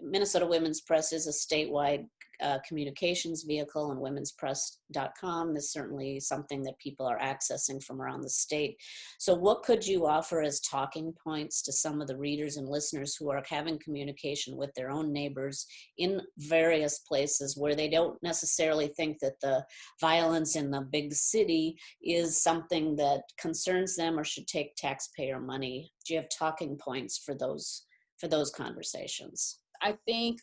Minnesota Women's Press is a statewide communications vehicle, and womenspress.com is certainly something that people are accessing from around the state. So what could you offer as talking points to some of the readers and listeners who are having communication with their own neighbors in various places where they don't necessarily think that the violence in the big city is something that concerns them or should take taxpayer money? Do you have talking points for those conversations? I think,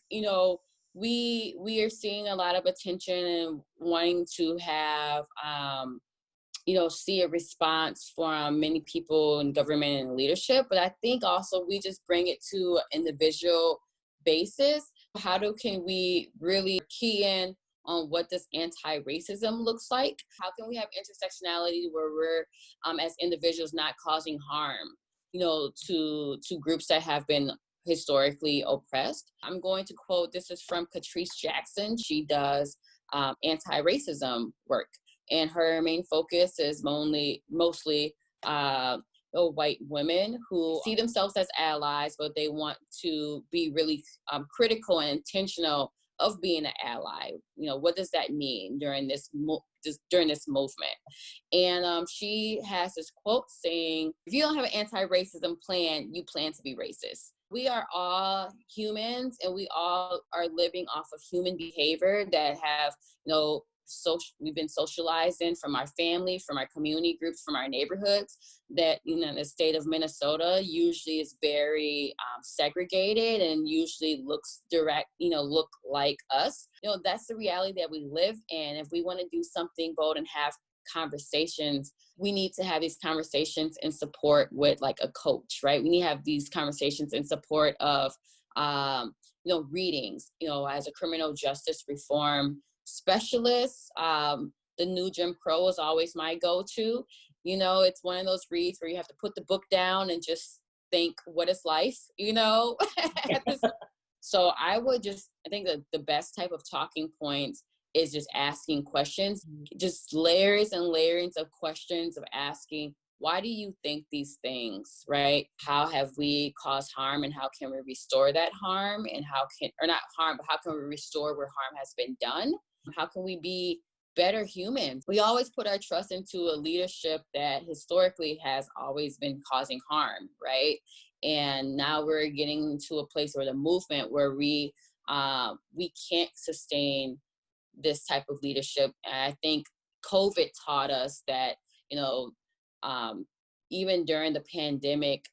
we are seeing a lot of attention and wanting to have, see a response from many people in government and leadership. But I think also we just bring it to an individual basis. Can we really key in on what this anti-racism looks like? How can we have intersectionality where we're, as individuals, not causing harm, to groups that have been historically oppressed? I'm going to quote, this is from Catrice Jackson. She does anti-racism work, and her main focus is mostly white women who see themselves as allies, but they want to be really critical and intentional of being an ally. What does that mean during this movement? And she has this quote saying, if you don't have an anti-racism plan, you plan to be racist. We are all humans, and we all are living off of human behavior that have, we've been socialized in from our family, from our community groups, from our neighborhoods, that, the state of Minnesota usually is very segregated and usually look like us. That's the reality that we live in. If we want to do something bold and have conversations, we need to have these conversations in support with like a coach, right? We need to have these conversations in support of, readings, as a criminal justice reform specialist. The New Jim Crow is always my go-to. It's one of those reads where you have to put the book down and just think, what is life, So I think that the best type of talking points is just asking questions, just layers and layers of questions of asking, why do you think these things, right? How have we caused harm, and how can we restore that harm? And how can we restore where harm has been done? How can we be better humans? We always put our trust into a leadership that historically has always been causing harm, right? And now we're getting to a place where the movement where we can't sustain this type of leadership. And I think COVID taught us that, even during the pandemic,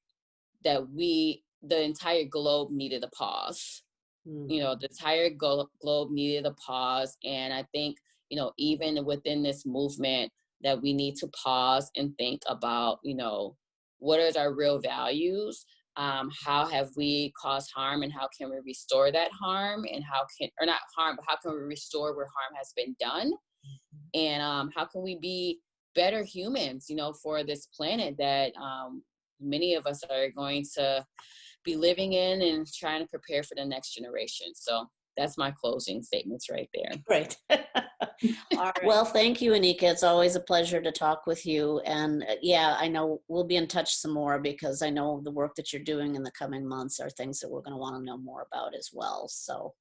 that the entire globe needed a pause. The entire globe needed a pause. And I think, even within this movement, that we need to pause and think about, what is our real values? How have we caused harm, and how can we restore that harm? And how can we restore where harm has been done? And how can we be better humans, for this planet that many of us are going to be living in and trying to prepare for the next generation. So that's my closing statements right there. Great. All right. Well, thank you, Anika. It's always a pleasure to talk with you. And I know we'll be in touch some more, because I know the work that you're doing in the coming months are things that we're going to want to know more about as well. So